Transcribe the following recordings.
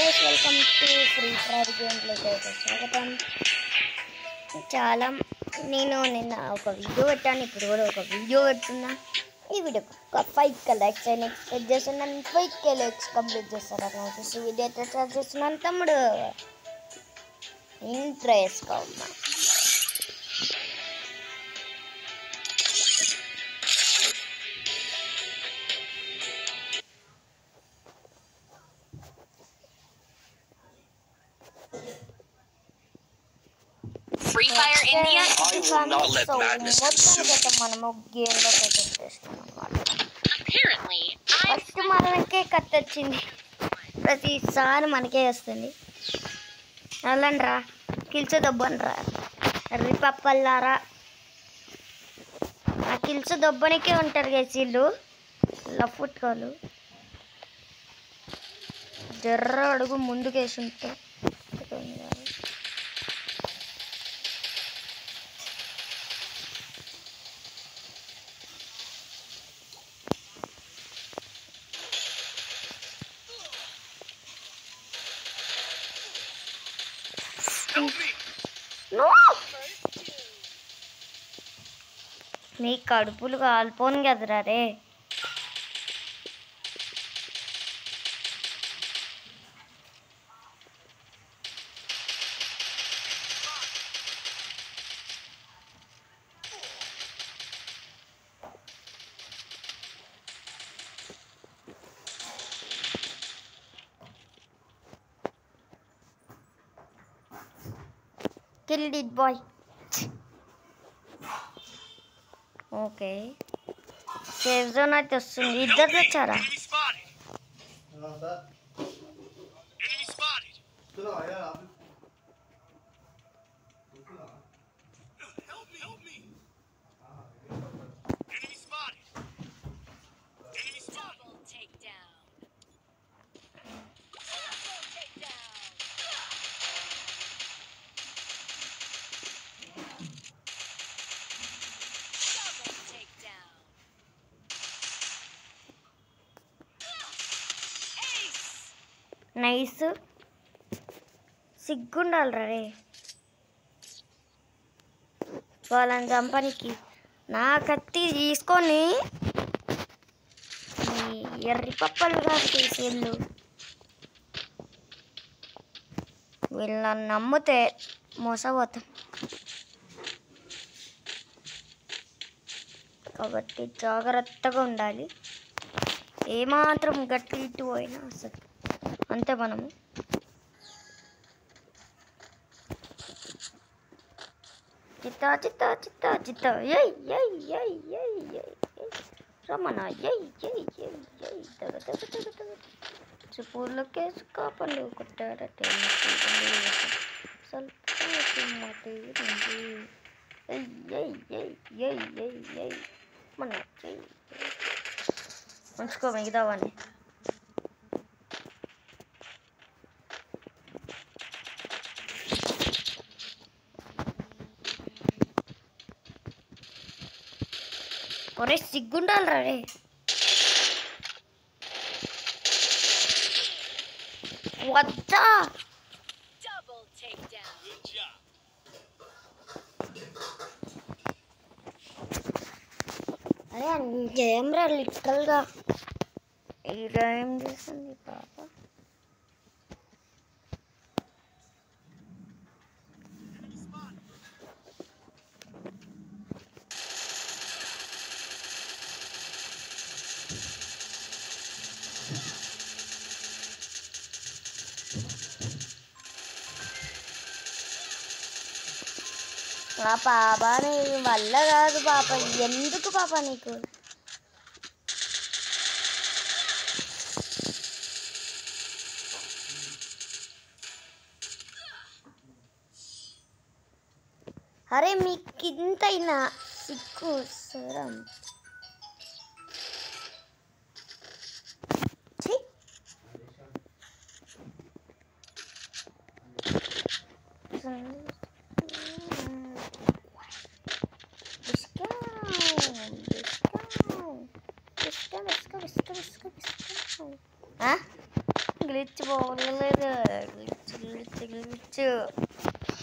Guys welcome to Free Fire game ప్లేకి అయితే స్వాగతం. నేను నిన్న ఒక వీడియో పెట్టాను, ఇప్పుడు కూడా ఒక వీడియో పెడుతున్నా. ఈ వీడియోకి ఒక 5K లైక్స్ అయినా ఎక్స్పెక్ట్ చేస్తున్నాను. 5K లైక్స్ కంప్లీట్ చేస్తారు అట్లా చూసి వీడియో అయితే స్టార్ట్ చేస్తున్నాను. తమ్ముడు ఇంట్రో వేసుకోమ్మా. Free Fire India. మనము గేమ్లో చేస్తున్నాం అన్నమాట. Apparently, ఫస్ట్ మనకే కత్తి వచ్చింది, ప్రతిసారి మనకే వస్తుంది. వెళ్ళండిరా, కిల్చు దొబ్బనరా రిపప్పల్లారా. ఆ కిల్చు దొబ్బనికే ఉంటారు గేసి వీళ్ళు లఫుట్కోలు. జర్ర అడుగు ముందుకేసి ఉంటే మీ కడుపులు కాలిపోను కదరా రే. Killed it, boy. Okay, safe zone అయితే వస్తుంది. ఇద్దరు తెచ్చారా? నైస్. సిగ్గుండాలరా రే వాళ్ళని చంపనికి. నా కత్తి తీసుకొని ఎర్రి పప్పలుగా చేసేళ్ళు. వీళ్ళని నమ్మితే మోసపోతాం కాబట్టి జాగ్రత్తగా ఉండాలి. ఏమాత్రం గట్టి ఇటు పోయినా అసలు అంతే మనము. చిత్తా చిత్తా చిత్తా చిత్తా రమణ చుపూర్లకే కాపలు కొట్టాడటే మన ఉంచుకో మిగతావని. ఒరే సిగ్గుండాలరా రే. వద్దా అరే ఇంకేమ్రా లిటరల్గా ఇలా ఏం చేస్తుంది పాప. పాప నీ వల్ల కాదు పాప. ఎందుకు పాప నీకు? అరే మీకు ఇంతైనా సిగ్గు సరం. గ్లిచ్ గ్లిచ్ బాగోలేదు.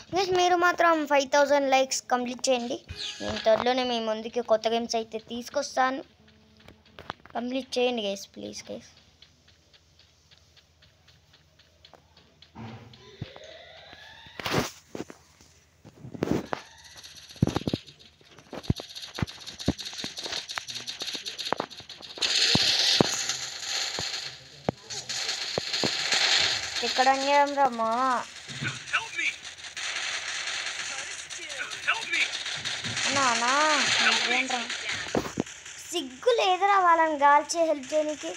గ్లిచ్ మీరు మాత్రం 5000 లైక్స్ కంప్లీట్ చేయండి. నేను త్వరలోనే మీ ముందుకి కొత్త గేమ్స్ అయితే తీసుకొస్తాను. కంప్లీట్ చేయండి గైస్, ప్లీజ్ గైస్. ఇక్కడ అన్యాయం రమ్మా. నానా సిగ్గు లేదురా వాళ్ళని గాల్చి హెల్ప్ చేయడానికి.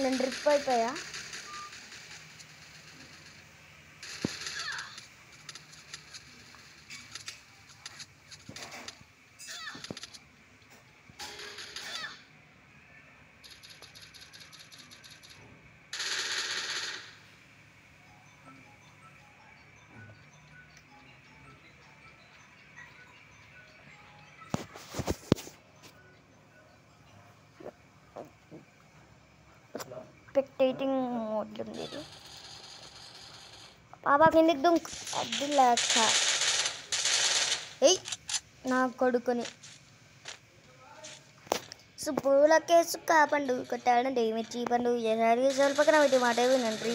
నేను డ్రిప్ అయిపోయా. స్పెక్టేటింగ్ మోడ్లో ఉంది ఇది. బాబా కిందికి దుంక్ అది లేక ఏయ్ నా కొడుకుని సుబ్బుల కేసు కాపండు కొట్టాడండి మిర్చి పండు ఎసారి పక్కన పెట్టి మాట వినండి.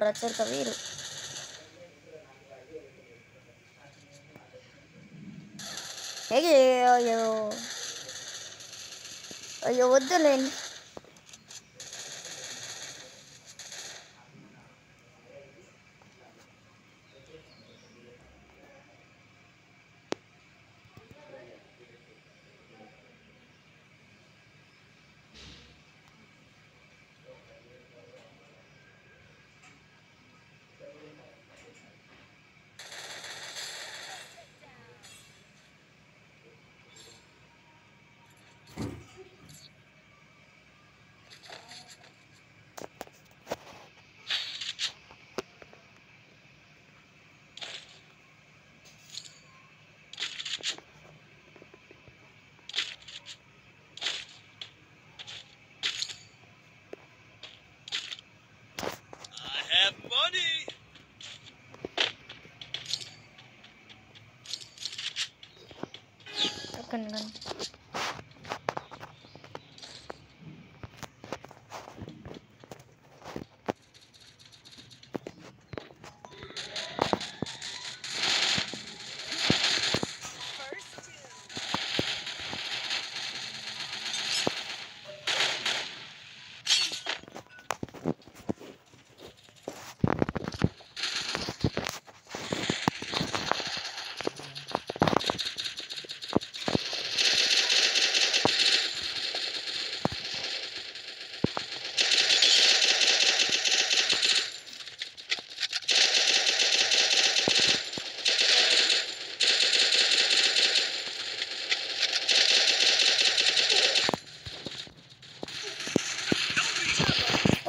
వచ్చారు వీరు. అయ్యో అయ్యో వద్దులేండి.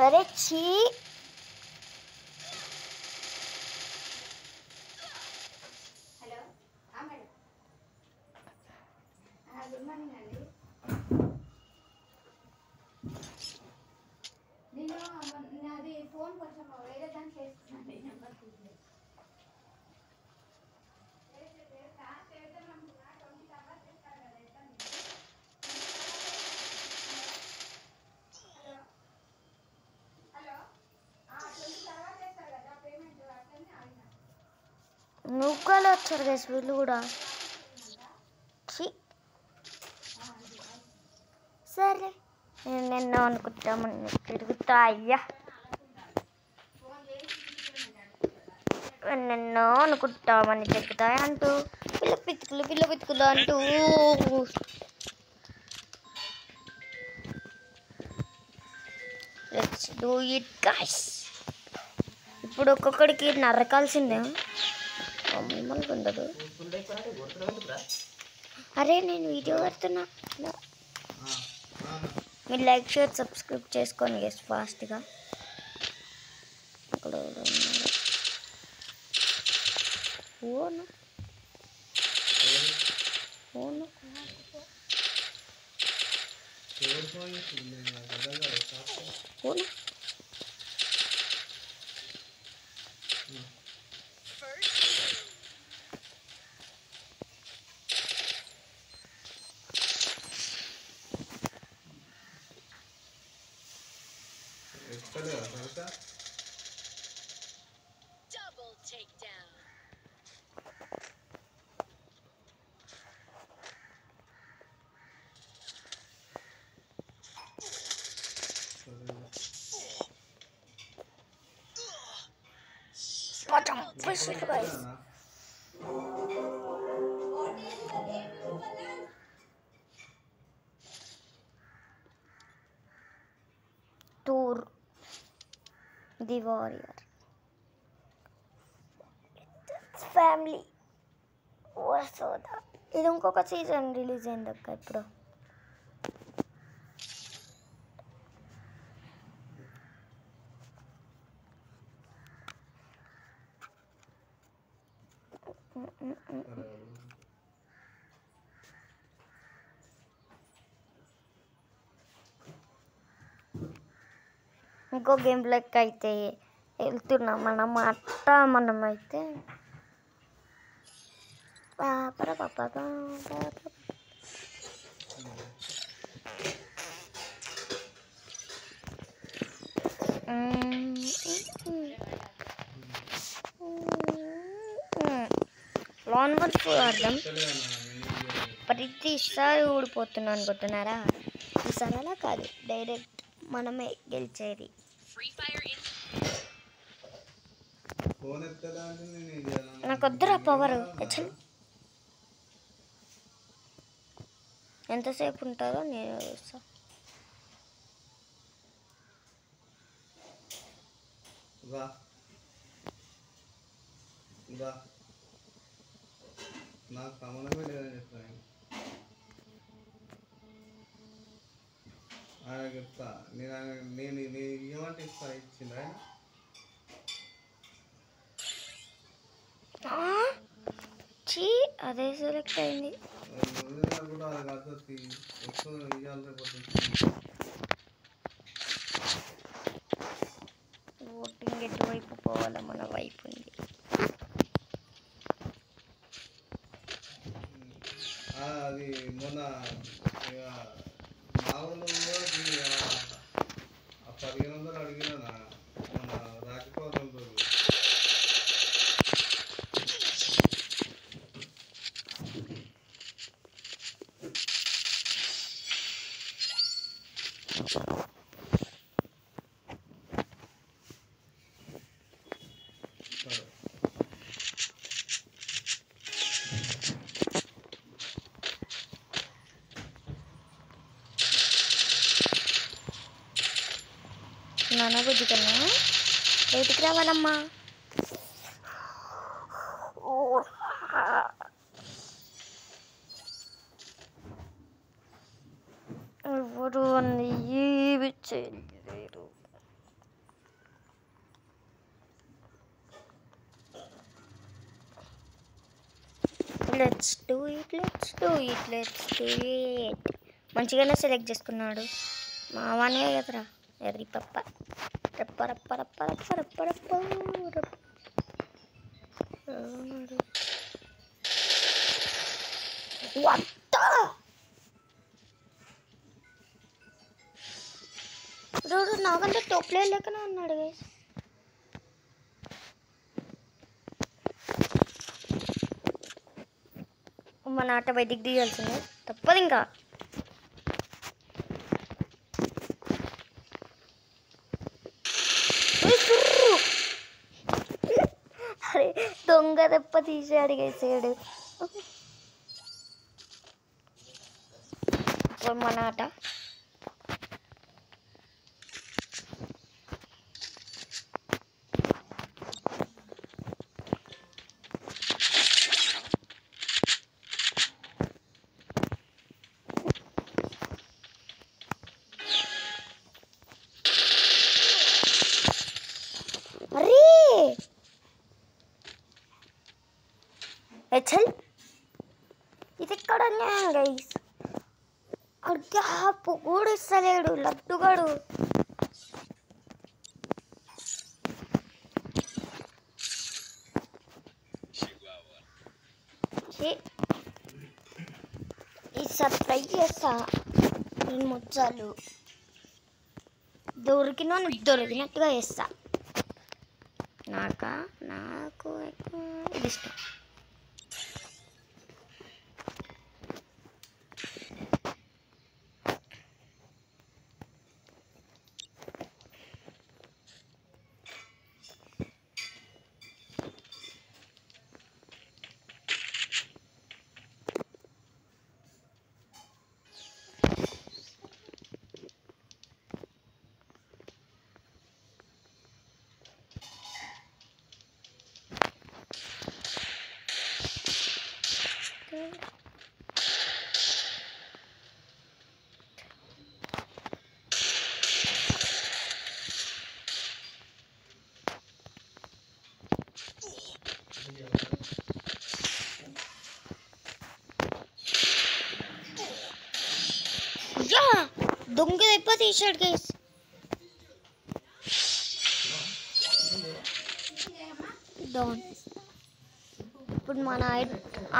అరే చీ గుడ్ మార్నింగ్ అండి. నేను నాది ఫోన్ కొంచెం వేరే దానికి వేసుకున్నాను నెంబర్. నువ్వులు వచ్చారు గైస్ వీళ్ళు కూడా. సరే నేను నిన్న అనుకుంటామని తిరుగుతా. అయ్యా నిన్నో అనుకుంటామని తిరుగుతాయి అంటూ పిల్ల పితుకులు అంటూ లెట్స్ డూ ఇట్ గైస్. ఇప్పుడు ఒక్కొక్కడికి నరకాల్సిందే మిమ్మల్ని ఉండదు. అరే నేను వీడియో పెడుతున్నా. మీరు లైక్ షేర్ సబ్స్క్రైబ్ చేసుకోండి గైస్ ఫాస్ట్గా. అక్కడ ఓను ఓను ఓను Double takedown. Bottom, push it guys. Tour the warrior. Family వసోదా ఇది ఇంకొక సీజన్ రిలీజ్ అయింది అక్క ఇప్పుడు. ఇంకో గేమ్ లెక్క అయితే వెళ్తున్నాం మనమైతే లాన్ వర్క్ ఆడదాం. ప్రతిసారి ఊడిపోతున్నాను అనుకుంటున్నారా? ఈసారి అలా కాదు, డైరెక్ట్ మనమే గెలిచేది. Free Fire India. నాకు వద్దురా పవర్. ఎంతసేపు ఉంటుందో నేను చూస్తా. నాకు సంబంధమే లేదని చెప్తాను. ఆయన చెప్తా నేను ఏమంటే ఇచ్చింది ఆయన అదే సెలెక్ట్ అయింది. కూడా అది పద్ధతి ఎక్కువ ఇవ్వాలి. ఓటింగ్ ఎటువైపు పోవాలో మన వైపు ఉంది. అది మొన్న మా ఊళ్ళో ఆ 1500 అడిగినా మొన్న రాకపోవడం రోజు. నాన్న బుద్ధి కన్నా బయటికి రావాలమ్మా. ఎవరు అన్ని ఏమి చేయలేరు. Let's do it. మంచిగానే సెలెక్ట్ చేసుకున్నాడు మావానే కదరా. ఎర్రి పప్ప రప్ప రప్ప రప్ప రప్ప రప్ప రప్ప రప్ప. రోడ్డు నాకంటే టోప్లే లేకనే ఉన్నాడు గైస్. మన ఆట బయటికి దిగాల్సిందే, తప్పదు ఇంకా. అరే దొంగ దెబ్బ తీసాడు గేసాడు. మన ఆట హెచ్ఎల్ ఇది ఎక్కడ అన్యాయం గైస్. గ్యాప్ కూడా ఇస్తలేడు లడ్డుగాడు. ఈసారి ట్రై చేస్తా. ఈ ముచ్చాలు దొరికినట్టుగా చేస్తా. నాకు ఇది ఇష్టం. దొంగ దెబ్బ తీసాడు గైస్. ఇప్పుడు మన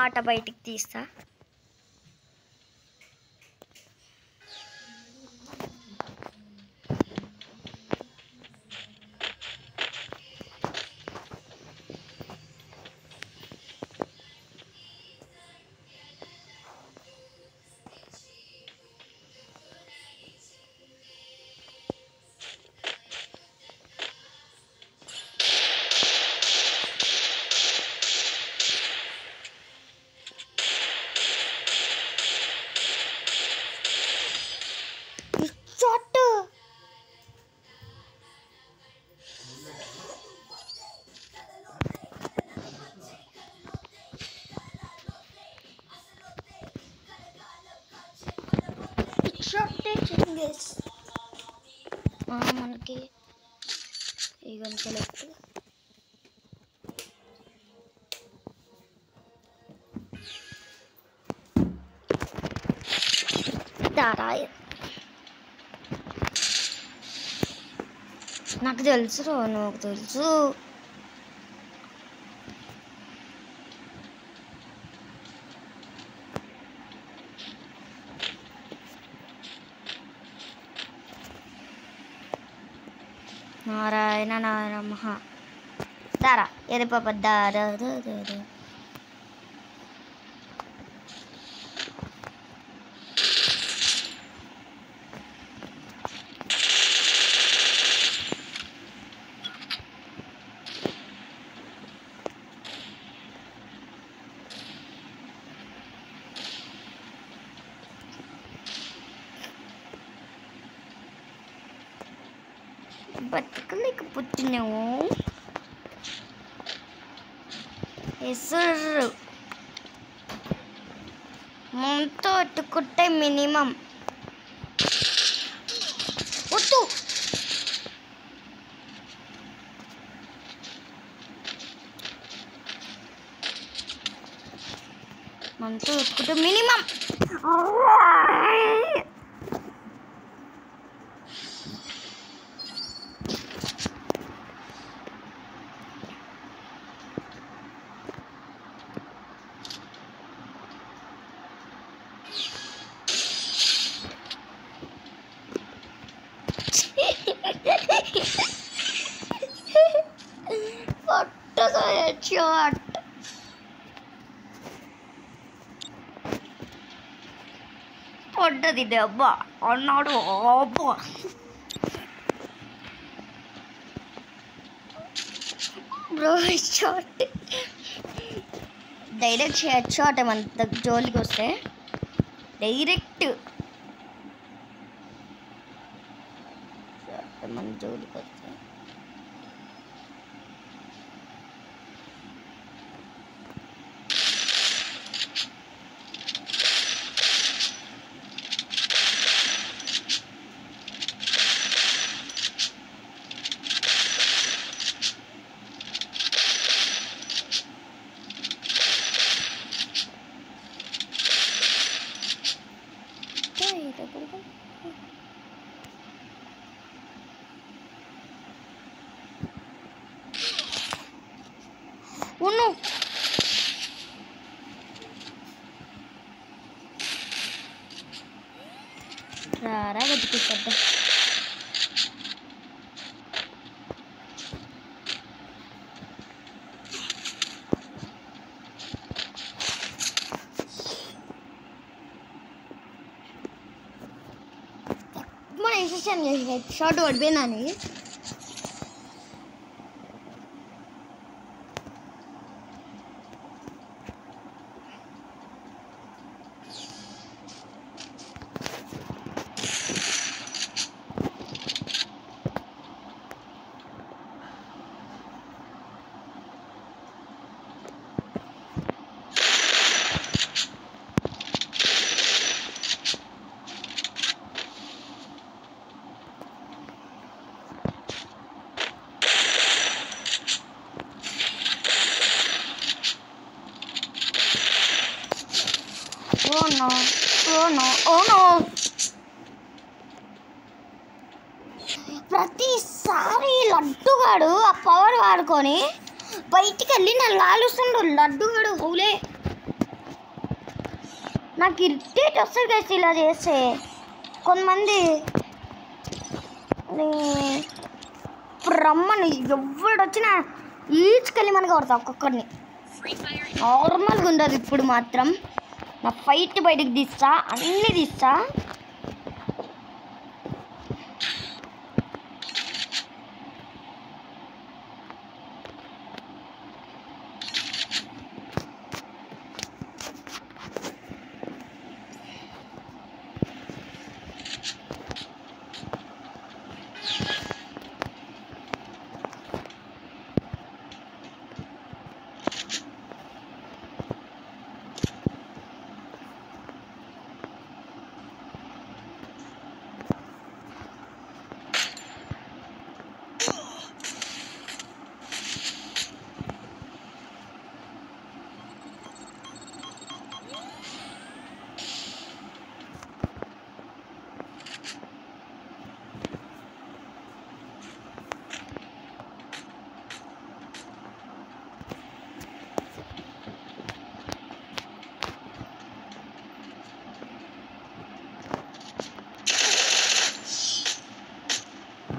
ఆట బయటికి తీస్తా. మనకి ఈ గంటలు దారాయ నాకు తెలుసు నాకు తెలుసు. నారాయణ నారాయణ మహా దారా ఎది పాప దారా బతకలేకపోతున్నావు. ఎసరు మనతో అట్టుకుంటే మినిమం వద్దు. మనతో అట్టుకుంటే మినిమం షాట్. పడ్డది దెబ్బ అన్నాడు. అబ్బా బ్రో షాట్ డైరెక్ట్ షాట్ మన జోలికి వస్తే డైరెక్ట్ మన జోలికి వస్తే అవును రారా బతికిపోద్దా మన ఎక్సెషన్ short పడిపోయినాని Oh no, oh no, oh no. ప్రతిసారి లడ్డుగాడు ఆ పవర్ వాడుకొని బయటికి వెళ్ళి నన్ను కాలుస్తుండు లడ్డుగాడు హౌలే నాకు ఇరిటేట్ వస్తుంది కదా ఇలా చేస్తే కొంతమంది రమ్మని ఎవడు వచ్చినా ఈడ్చుకెళ్ళి మనకి కొడతా ఒక్కొక్కరిని నార్మల్గా ఉండదు ఇప్పుడు మాత్రం నా ఫైట్ బయటకు తీస్తా అన్నీ తీస్తా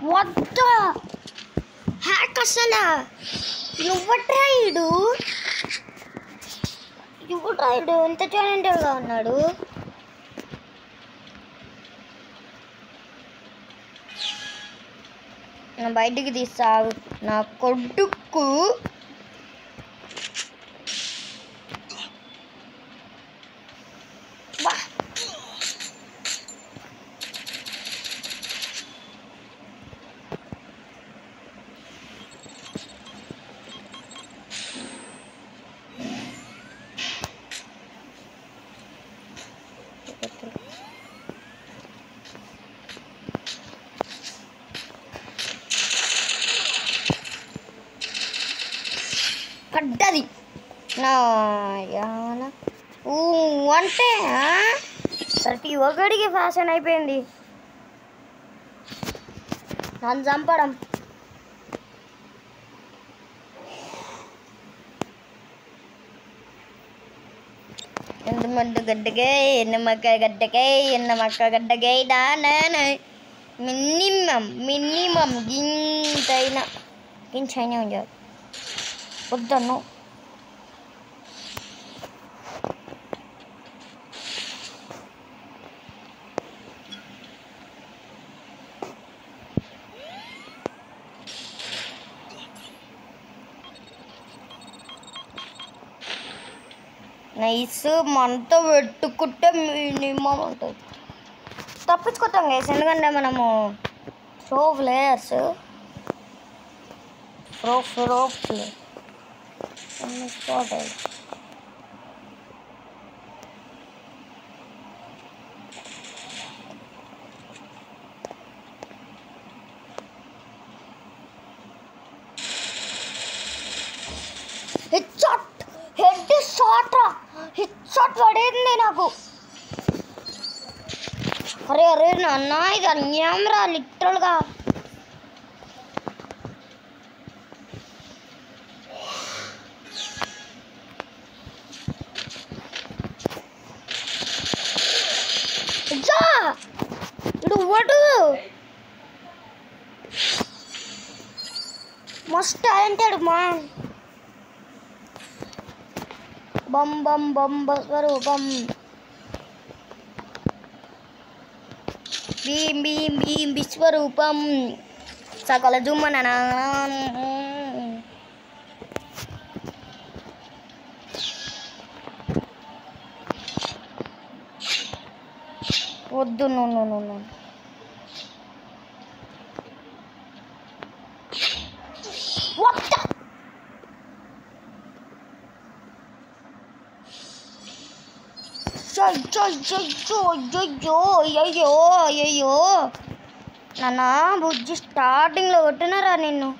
వద్ద హ్యాక్ అసలు యువట్రాయుడు ఎంత టాలెంటెడ్గా ఉన్నాడు నా బయటికి తీస్తావు నా కొడుకు బా పడ్డది అంటే ప్రతి ఒక్కడికి ఫ్యాషన్ అయిపోయింది నన్ను చంపడం ఎంత మంది గడ్డకే ఎన్న మక్క గడ్డకే ఎన్న మక్క గడ్డకే మినిమం గింతైనా ఉండాలి వద్దను నైస్ మనతో పెట్టుకుంటే మినిమం ఉంటుంది తప్పించుకుంటాం గైస్ ఎందుకంటే మనము pro players pro player hit shot పడేది నాకు అరే నాన్న ఇది అన్యాయం రా లిటరల్గా మస్ట్ టాలెంటెడ్ మ్యాన్. బం బం బం స్వరూపం. భీం భీం భీం విశ్వరూపం. సకల జుమ్మన వద్దు. నువ్వు అయ్యో నాన్న బుజ్జి స్టార్టింగ్లో కొట్టినారా నిన్ను.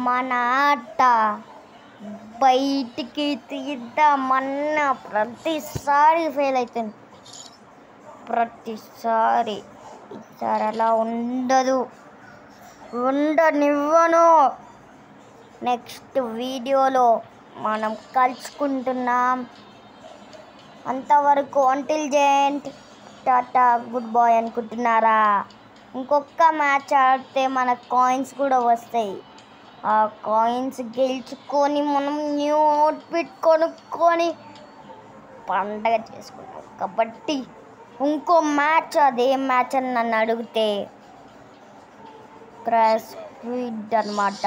మన ఆట బయటికి తీద్దామన్న ప్రతిసారి ఫెయిల్ అవుతుంది. ప్రతిసారి ఈసారి అలా ఉండనివ్వను. నెక్స్ట్ వీడియోలో మనం కలుసుకుంటున్నాం. అంతవరకు అంటిల్ జెంట్ టాటా గుడ్ బాయ్ అనుకుంటున్నారా? ఇంకొక మ్యాచ్ ఆడితే మన కాయిన్స్ కూడా వస్తాయి. ఆ కాయిన్స్ గెలుచుకొని మనం న్యూ అవుట్ఫిట్ కొనుక్కొని పండగ చేసుకుంటాం. కాబట్టి ఇంకో మ్యాచ్, అదే మ్యాచ్ అని నన్ను అడిగితే క్రాష్ స్క్విడ్ అన్నమాట.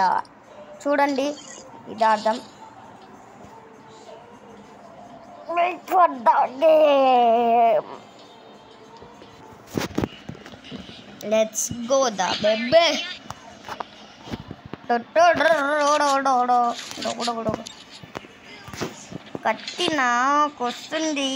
చూడండి, ఇది అర్థం. Wait for the game. Let's go the baby. కట్టినా కొస్తుంది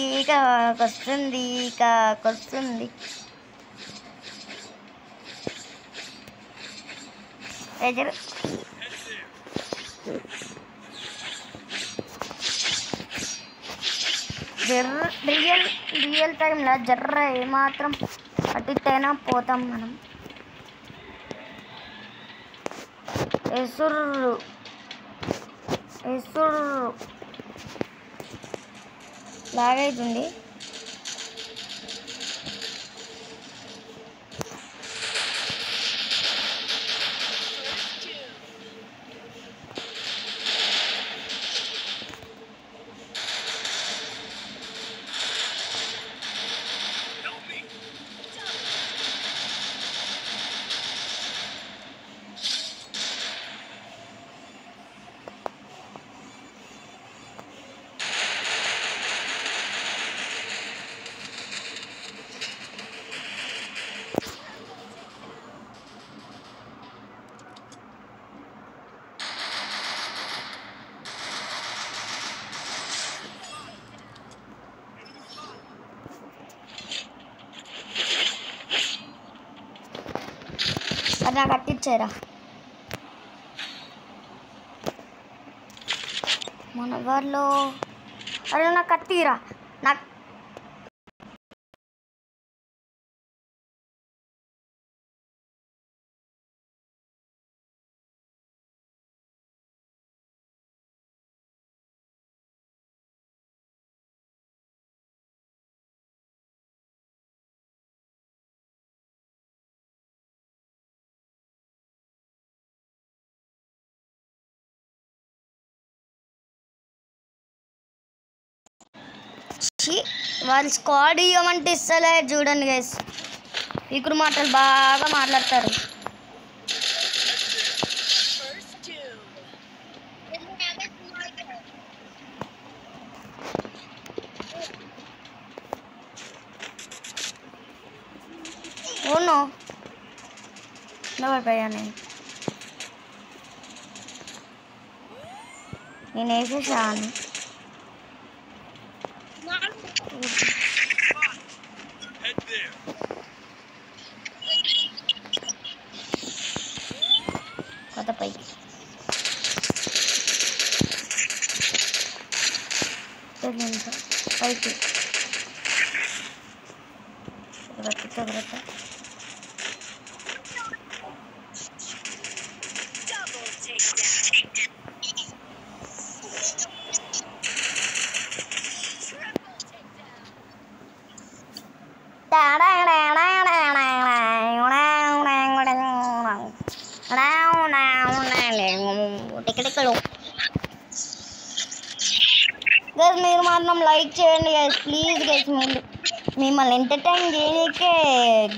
రియల్ టైంలో జర్ర ఏమాత్రం అటు ఇటైనా పోతాం మనం. ఎసుర్రు లాగైతుంది. అది నాకు కట్టించారా మన వాళ్ళు? అరే నాకు కట్టిరా, నాకు వాళ్ళు స్క్వాడ్ ఇవ్వమంటే ఇస్తలే. చూడండి గైస్, పీకుడు మాటలు బాగా మాట్లాడతారు. అవును పడిపోయా నేను వేసేసాను. కొత్త పైకి పైకి జాగ్రత్త. Double takedown. Triple takedown. Guys మీరు మాత్రం లైక్ చేయండి గైస్ ప్లీజ్ గైస్. మిమ్మల్ని ఎంటర్టైన్ చేయడానికే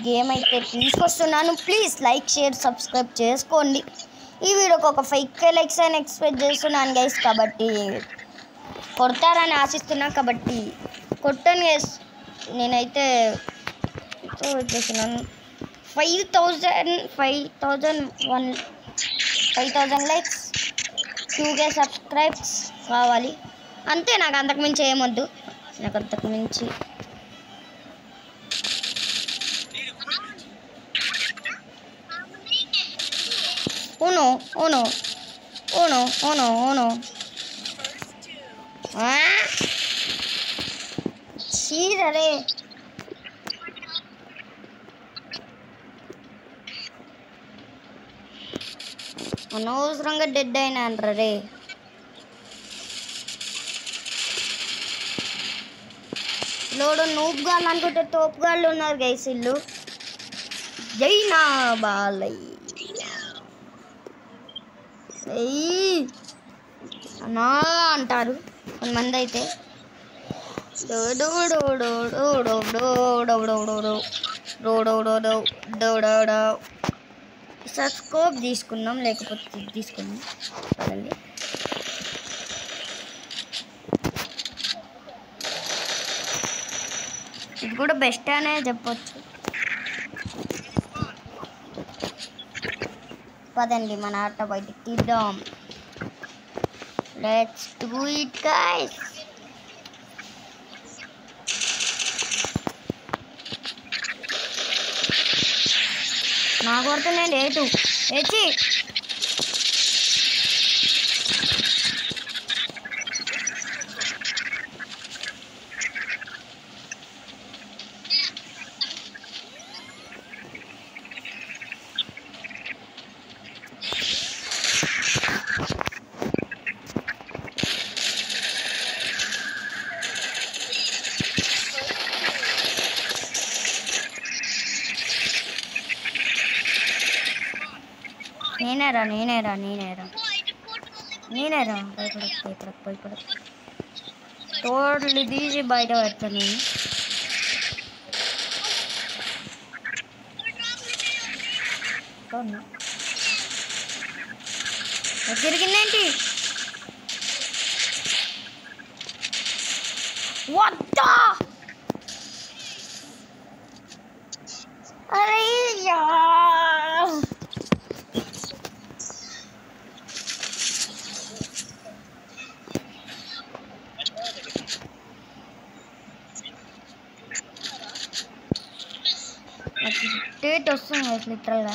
గేమ్ అయితే తీసుకొస్తున్నాను. ప్లీజ్ లైక్ షేర్ సబ్స్క్రైబ్ చేసుకోండి. ఈ వీడియోకి ఒక 5K లైక్స్ అని ఎక్స్పెక్ట్ చేస్తున్నాను గైస్. కాబట్టి కొడతారని ఆశిస్తున్నా కాబట్టి కొట్టండి గైస్. నేనైతే చేస్తున్నాను 5,000 లైక్స్ 2K సబ్స్క్రైబ్స్ కావాలి అంతే. నాకు అంతకుమించి ఏమొద్దు. నాకు అంతకుమించి uno చీరరే అనవసరంగా డెడ్ అయినా అంటారే. లోడు నూపుగాళ్ళు అనుకుంటే తోపుగాళ్ళు ఉన్నారు గైస్. ఇల్లు జైనా బాలయ్య అన్నా అంటారు కొంతమంది అయితే. స్కోప్ తీసుకుందాం లేకపోతే తీసుకుందాం కదండి. ఇది కూడా బెస్ట్ అనే చెప్పొచ్చు. పదండి మన ఆట బయటికి తీద్దాం. Let's do it guys. నాకు కొడుతున్నాండి ఏటు ఏచి నేనేరా భయపడకు. తోటలు తీసి బయట పెడతాను నేను. తిరిగిందేంటి? వద్దా అరే డేట్ వస్తుంది లిటరల్గా.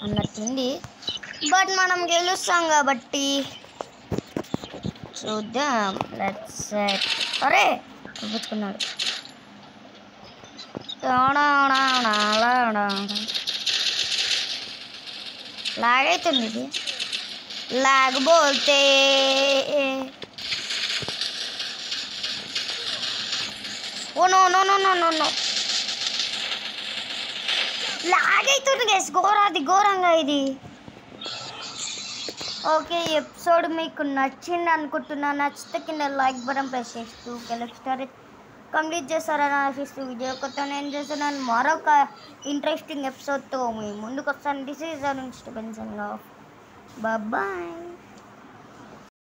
అన్నట్టుంది బట్ మనం గెలుస్తాం కాబట్టి చూద్దాం. Let's set. అరే చూపించుకున్నాడు. లాగ్ అవుతుంది ఇది. లాగ్ బోల్తే oh no no no no no no lag అవుతుంది గైస్. ఘోరంగా ఇది. ఓకే ఈ ఎపిసోడ్ మీకు నచ్చింది అనుకుంటున్నా. నచ్చితే కింద లైక్ బటన్ ప్రెస్ చేస్తూ కంప్లీట్ చేస్తారని ఆశిస్తూ వీడియో కొత్త నేను చేస్తున్నాను. మరొక ఇంట్రెస్టింగ్ ఎపిసోడ్తో మీ ముందుకు వస్తాను. This is Arun Stephenson. Bye.